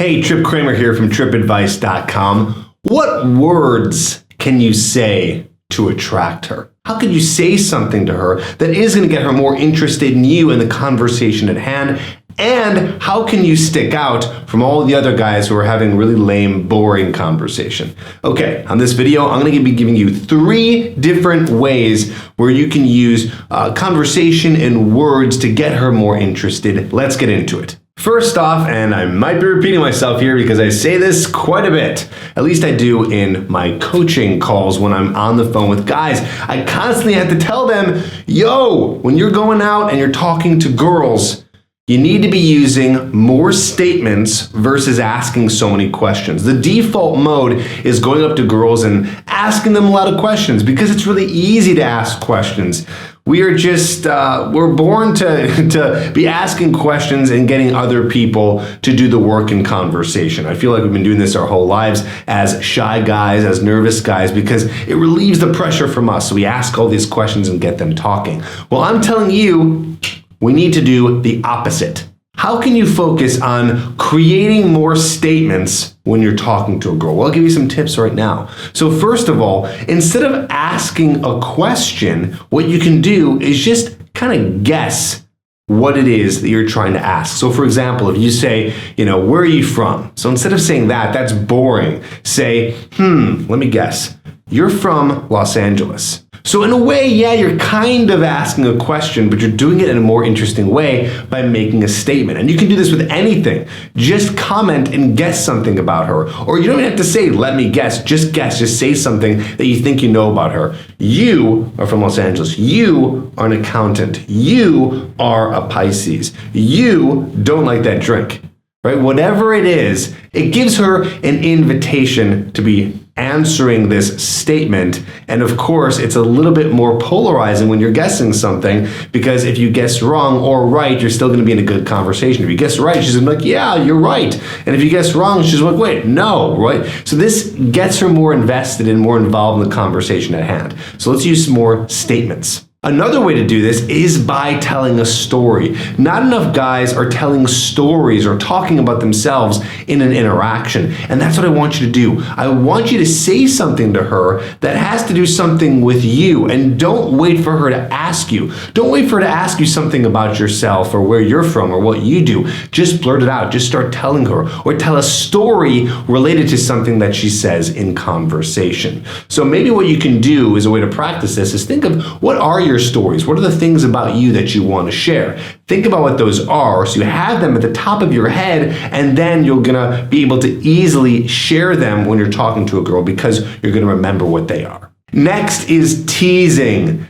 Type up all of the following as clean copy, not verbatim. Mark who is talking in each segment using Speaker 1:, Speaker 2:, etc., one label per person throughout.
Speaker 1: Hey, Tripp here from trippadvice.com. What words can you say to attract her? How can you say something to her that is going to get her more interested in you and the conversation at hand? And how can you stick out from all the other guys who are having really lame, boring conversation? Okay, on this video, I'm going to be giving you 3 different ways where you can use conversation and words to get her more interested. Let's get into it. First off, and I might be repeating myself here because I say this quite a bit, at least I do in my coaching calls when I'm on the phone with guys. I constantly have to tell them, yo, when you're going out and you're talking to girls, you need to be using more statements versus asking so many questions. The default mode is going up to girls and asking them a lot of questions because it's really easy to ask questions. We are just, we're born to be asking questions and getting other people to do the work in conversation. I feel like we've been doing this our whole lives as shy guys, as nervous guys, because it relieves the pressure from us. So we ask all these questions and get them talking. Well, I'm telling you, we need to do the opposite. How can you focus on creating more statements when you're talking to a girl? Well, I'll give you some tips right now. So first of all, instead of asking a question, what you can do is just kind of guess what it is that you're trying to ask. So for example, if you say, where are you from? So instead of saying that, that's boring. Say, let me guess. You're from Los Angeles. So in a way, yeah, you're kind of asking a question, but you're doing it in a more interesting way by making a statement. And you can do this with anything. Just comment and guess something about her. Or you don't even have to say, let me guess. Just say something that you think you know about her. You are from Los Angeles. You are an accountant. You are a Pisces. You don't like that drink, right? Whatever it is, it gives her an invitation to be answering this statement. And of course, it's a little bit more polarizing when you're guessing something, because if you guess wrong or right, you're still going to be in a good conversation. If you guess right, she's going to be like, yeah, you're right. And if you guess wrong, she's like, wait, no, right? So this gets her more invested and more involved in the conversation at hand. So let's use some more statements. Another way to do this is by telling a story. Not enough guys are telling stories or talking about themselves in an interaction. And that's what I want you to do. I want you to say something to her that has to do something with you. And don't wait for her to ask you. Don't wait for her to ask you something about yourself or where you're from or what you do. Just blurt it out. Just start telling her, or tell a story related to something that she says in conversation. So maybe what you can do as a way to practice this is think of, what are your stories? What are the things about you that you want to share? Think about what those are so you have them at the top of your head, and then you're gonna be able to easily share them when you're talking to a girl because you're gonna remember what they are. Next is teasing.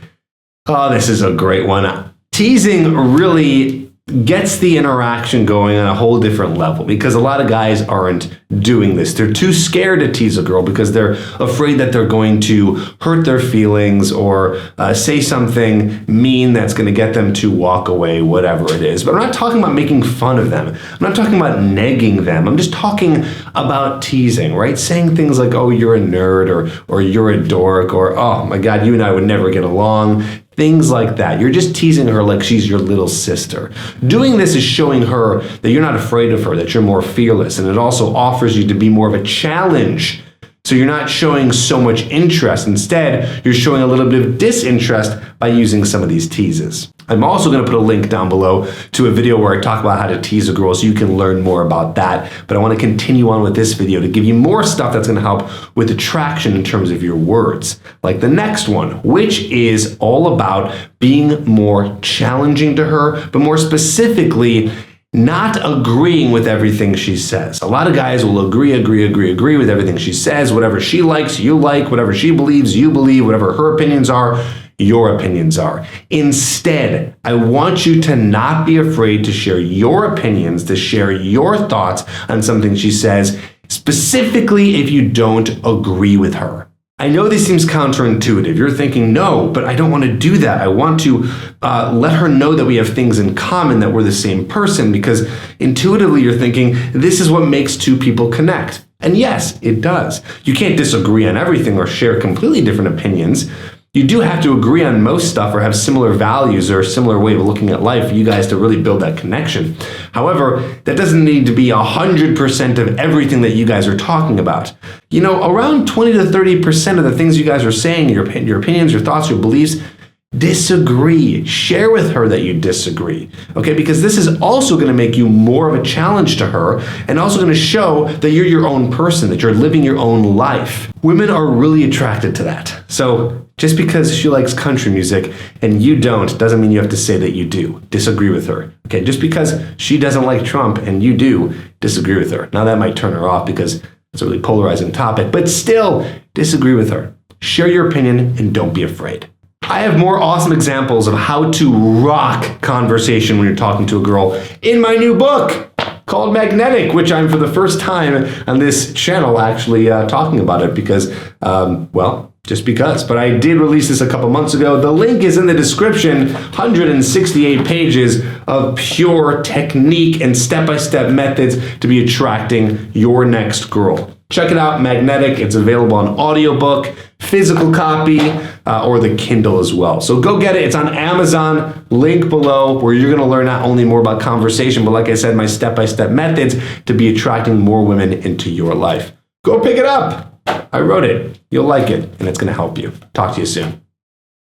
Speaker 1: Oh, this is a great one. Teasing really gets the interaction going on a whole different level because a lot of guys aren't doing this. They're too scared to tease a girl because they're afraid that they're going to hurt their feelings or say something mean that's going to get them to walk away, whatever it is. But I'm not talking about making fun of them. I'm not talking about negging them. I'm just talking about teasing, right? Saying things like, oh, you're a nerd, or you're a dork, or oh my God, you and I would never get along. Things like that. You're just teasing her like she's your little sister. Doing this is showing her that you're not afraid of her, that you're more fearless, and it also offers you to be more of a challenge. So you're not showing so much interest. Instead, you're showing a little bit of disinterest by using some of these teases. I'm also going to put a link down below to a video where I talk about how to tease a girl so you can learn more about that. But I want to continue on with this video to give you more stuff that's going to help with attraction in terms of your words. Like the next one, which is all about being more challenging to her, but more specifically, not agreeing with everything she says. A lot of guys will agree with everything she says. Whatever she likes, you like. Whatever she believes, you believe. Whatever her opinions are, your opinions are. Instead, I want you to not be afraid to share your opinions, to share your thoughts on something she says, specifically if you don't agree with her. I know this seems counterintuitive. You're thinking, no, but I don't want to do that. I want to let her know that we have things in common, that we're the same person, because intuitively you're thinking, this is what makes two people connect. And yes, it does. You can't disagree on everything or share completely different opinions. You do have to agree on most stuff or have similar values or a similar way of looking at life for you guys to really build that connection. However, that doesn't need to be 100% of everything that you guys are talking about. Around 20 to 30% of the things you guys are saying, your opinions, your thoughts, your beliefs, disagree. Share with her that you disagree, okay? Because this is also going to make you more of a challenge to her and also going to show that you're your own person, that you're living your own life. Women are really attracted to that. So just because she likes country music and you don't, doesn't mean you have to say that you do. Disagree with her, okay? Just because she doesn't like Trump and you do, disagree with her. Now that might turn her off because it's a really polarizing topic, but still disagree with her. Share your opinion and don't be afraid. I have more awesome examples of how to rock conversation when you're talking to a girl in my new book called Magnetic, which I'm for the first time on this channel actually talking about it because, just because. But I did release this a couple months ago. The link is in the description. 168 pages of pure technique and step-by-step methods to be attracting your next girl. Check it out, Magnetic. It's available on audiobook, physical copy, or the Kindle as well. So go get it. It's on Amazon, link below, where you're going to learn not only more about conversation, but like I said, my step-by-step methods to be attracting more women into your life. Go pick it up. I wrote it. You'll like it, and it's going to help you. Talk to you soon.